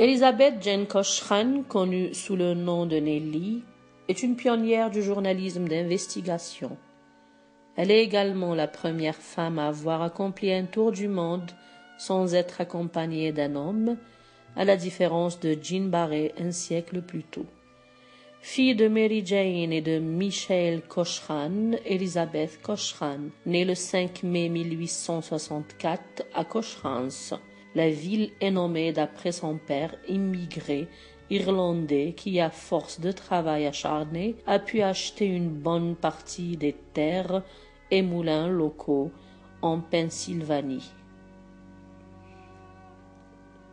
Elizabeth Jane Cochran, connue sous le nom de Nellie, est une pionnière du journalisme d'investigation. Elle est également la première femme à avoir accompli un tour du monde sans être accompagnée d'un homme, à la différence de Jean Barret un siècle plus tôt. Fille de Mary Jane et de Michael Cochran, Elizabeth Cochran, née le 5 mai 1864 à Cochrane. La ville est nommée d'après son père immigré irlandais qui, à force de travail acharné, a pu acheter une bonne partie des terres et moulins locaux en Pennsylvanie.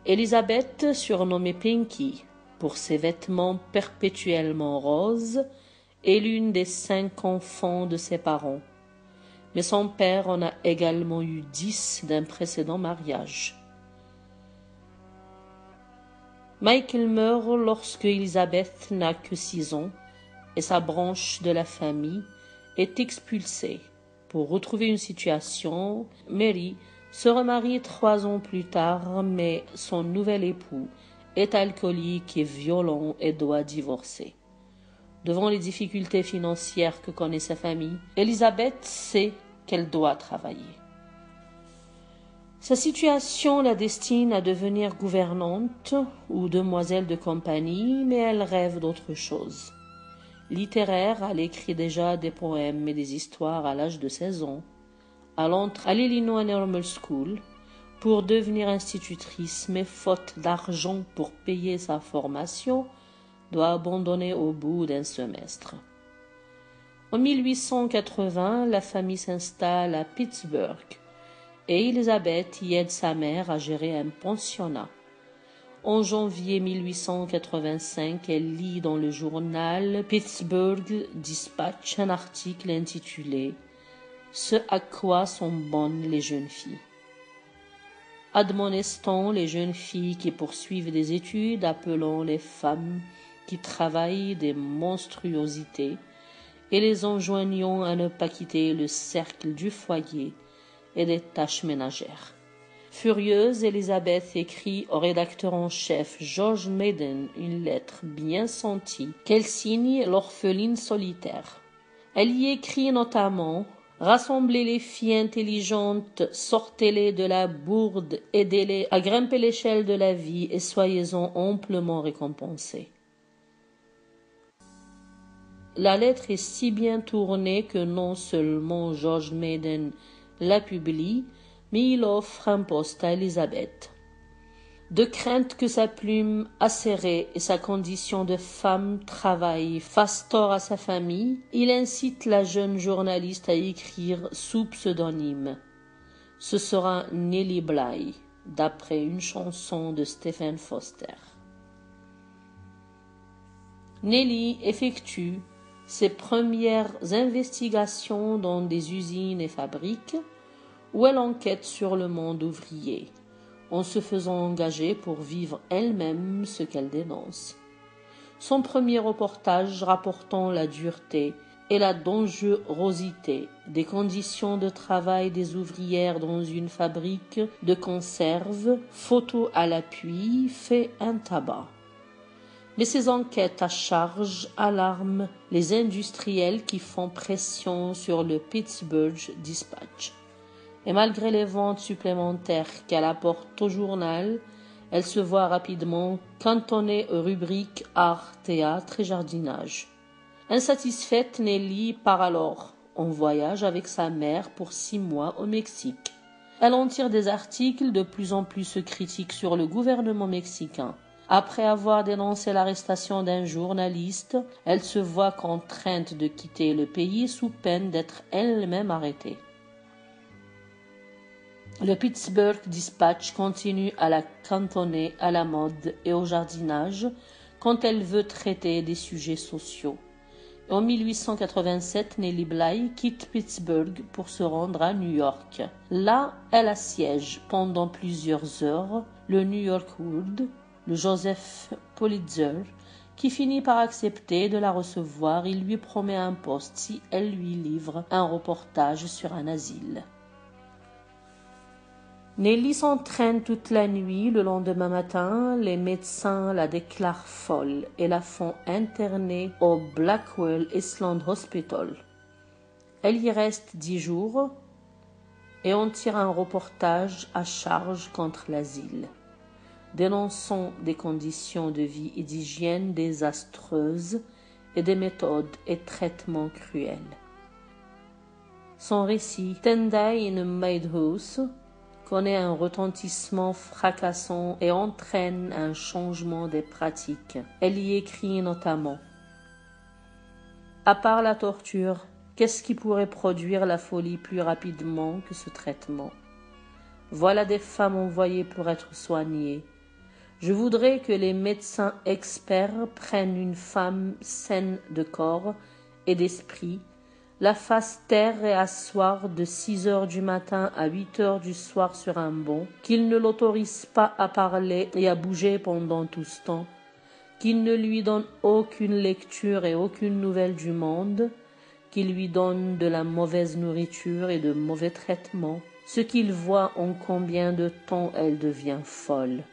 Elizabeth, surnommée Pinky pour ses vêtements perpétuellement roses, est l'une des 5 enfants de ses parents. Mais son père en a également eu 10 d'un précédent mariage. Michael meurt lorsque Elizabeth n'a que 6 ans et sa branche de la famille est expulsée. Pour retrouver une situation, Mary se remarie 3 ans plus tard, mais son nouvel époux est alcoolique et violent et doit divorcer. Devant les difficultés financières que connaît sa famille, Elizabeth sait qu'elle doit travailler. Sa situation la destine à devenir gouvernante ou demoiselle de compagnie, mais elle rêve d'autre chose. Littéraire, elle écrit déjà des poèmes et des histoires à l'âge de 16 ans. Elle entre à l'Illinois Normal School pour devenir institutrice, mais faute d'argent pour payer sa formation, doit abandonner au bout d'un semestre. En 1880, la famille s'installe à Pittsburgh et Elizabeth y aide sa mère à gérer un pensionnat. En janvier 1885, elle lit dans le journal Pittsburgh Dispatch un article intitulé « Ce à quoi sont bonnes les jeunes filles ». Admonestant les jeunes filles qui poursuivent des études, appelant les femmes qui travaillent des monstruosités et les enjoignant à ne pas quitter le cercle du foyer et des tâches ménagères. Furieuse, Elizabeth écrit au rédacteur en chef George Maiden une lettre bien sentie qu'elle signe l'orpheline solitaire. Elle y écrit notamment « Rassemblez les filles intelligentes, sortez-les de la bourde, aidez-les à grimper l'échelle de la vie et soyez-en amplement récompensés. » La lettre est si bien tournée que non seulement George Maiden la publie, mais il offre un poste à Elizabeth. De crainte que sa plume acérée et sa condition de femme travail fassent tort à sa famille, il incite la jeune journaliste à écrire sous pseudonyme. Ce sera Nellie Bly, d'après une chanson de Stephen Foster. Nellie effectue ses premières investigations dans des usines et fabriques où elle enquête sur le monde ouvrier, en se faisant engager pour vivre elle-même ce qu'elle dénonce. Son premier reportage rapportant la dureté et la dangerosité des conditions de travail des ouvrières dans une fabrique de conserve, photo à l'appui, fait un tabac. Mais ces enquêtes à charge alarment les industriels qui font pression sur le Pittsburgh Dispatch. Et malgré les ventes supplémentaires qu'elle apporte au journal, elle se voit rapidement cantonnée aux rubriques art, théâtre et jardinage. Insatisfaite, Nellie part alors en voyage avec sa mère pour 6 mois au Mexique. Elle en tire des articles de plus en plus critiques sur le gouvernement mexicain. Après avoir dénoncé l'arrestation d'un journaliste, elle se voit contrainte de quitter le pays sous peine d'être elle-même arrêtée. Le Pittsburgh Dispatch continue à la cantonner à la mode et au jardinage quand elle veut traiter des sujets sociaux. En 1887, Nellie Bly quitte Pittsburgh pour se rendre à New York. Là, elle assiège pendant plusieurs heures le New York World, le Joseph Pulitzer, qui finit par accepter de la recevoir. Il lui promet un poste si elle lui livre un reportage sur un asile. Nelly s'entraîne toute la nuit. Le lendemain matin, les médecins la déclarent folle et la font interner au Blackwell Island Hospital. Elle y reste 10 jours et on tire un reportage à charge contre l'asile, dénonçant des conditions de vie et d'hygiène désastreuses et des méthodes et traitements cruels. Son récit, Tendai in a Madhouse, connaît un retentissement fracassant et entraîne un changement des pratiques. Elle y écrit notamment: à part la torture, qu'est-ce qui pourrait produire la folie plus rapidement que ce traitement? Voilà des femmes envoyées pour être soignées. Je voudrais que les médecins experts prennent une femme saine de corps et d'esprit, la fassent taire et asseoir de 6 heures du matin à 8 heures du soir sur un banc, qu'ils ne l'autorisent pas à parler et à bouger pendant tout ce temps, qu'ils ne lui donnent aucune lecture et aucune nouvelle du monde, qu'ils lui donnent de la mauvaise nourriture et de mauvais traitements, ce qu'il voit en combien de temps elle devient folle.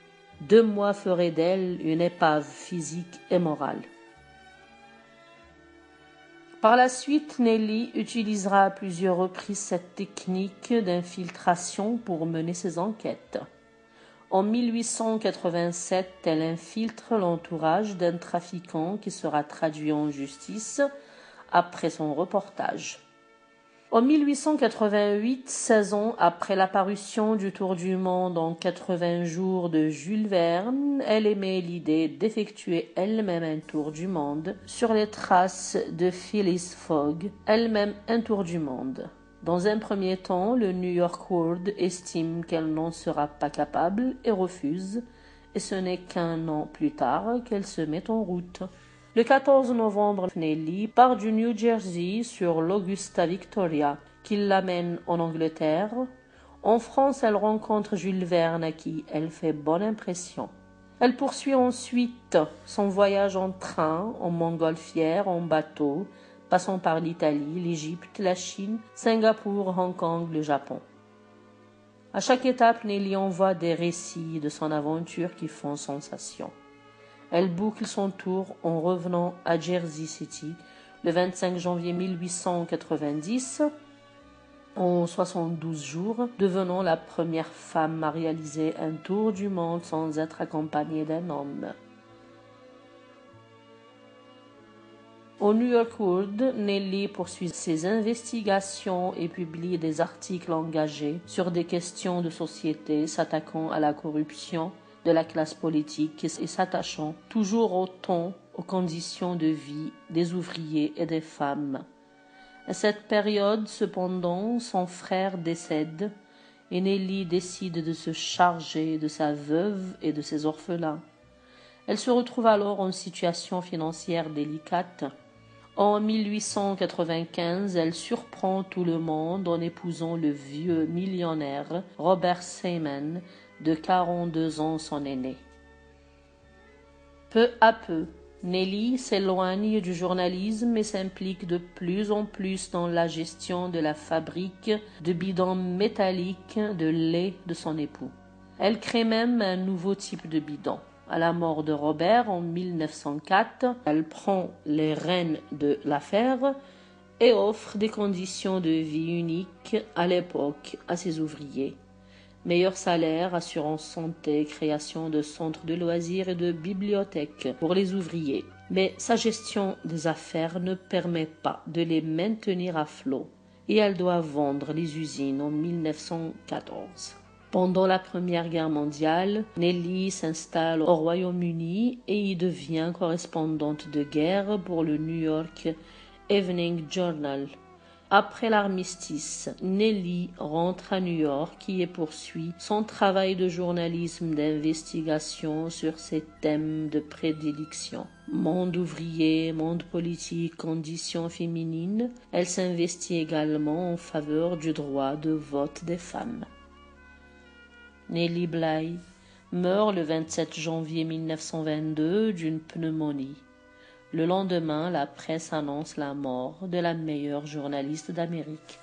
2 mois feraient d'elle une épave physique et morale. Par la suite, Nelly utilisera à plusieurs reprises cette technique d'infiltration pour mener ses enquêtes. En 1887, elle infiltre l'entourage d'un trafiquant qui sera traduit en justice après son reportage. En 1888, 16 ans après la parution du Tour du monde en 80 jours de Jules Verne, elle émet l'idée d'effectuer elle-même un tour du monde sur les traces de Phileas Fogg, elle-même un tour du monde. Dans un premier temps, le New York World estime qu'elle n'en sera pas capable et refuse, et ce n'est qu'1 an plus tard qu'elle se met en route. Le 14 novembre, Nelly part du New Jersey sur l'Augusta Victoria, qui l'amène en Angleterre. En France, elle rencontre Jules Verne, à qui elle fait bonne impression. Elle poursuit ensuite son voyage en train, en montgolfière, en bateau, passant par l'Italie, l'Égypte, la Chine, Singapour, Hong Kong, le Japon. À chaque étape, Nelly envoie des récits de son aventure qui font sensation. Elle boucle son tour en revenant à Jersey City le 25 janvier 1890, en 72 jours, devenant la première femme à réaliser un tour du monde sans être accompagnée d'un homme. Au New York World, Nelly poursuit ses investigations et publie des articles engagés sur des questions de société s'attaquant à la corruption de la classe politique et s'attachant toujours autant aux conditions de vie des ouvriers et des femmes. À cette période, cependant, son frère décède et Nelly décide de se charger de sa veuve et de ses orphelins. Elle se retrouve alors en situation financière délicate. En 1895, elle surprend tout le monde en épousant le vieux millionnaire Robert Seaman, de 42 ans son aîné. Peu à peu, Nelly s'éloigne du journalisme et s'implique de plus en plus dans la gestion de la fabrique de bidons métalliques de lait de son époux. Elle crée même un nouveau type de bidon. À la mort de Robert en 1904, elle prend les rênes de l'affaire et offre des conditions de vie uniques à l'époque à ses ouvriers. Meilleur salaire, assurance santé, création de centres de loisirs et de bibliothèques pour les ouvriers. Mais sa gestion des affaires ne permet pas de les maintenir à flot et elle doit vendre les usines en 1914. Pendant la Première Guerre mondiale, Nelly s'installe au Royaume-Uni et y devient correspondante de guerre pour le New York Evening Journal. Après l'armistice, Nelly rentre à New York et poursuit son travail de journalisme d'investigation sur ses thèmes de prédilection. Monde ouvrier, monde politique, conditions féminines. Elle s'investit également en faveur du droit de vote des femmes. Nelly Bly meurt le 27 janvier 1922 d'une pneumonie. Le lendemain, la presse annonce la mort de la meilleure journaliste d'Amérique.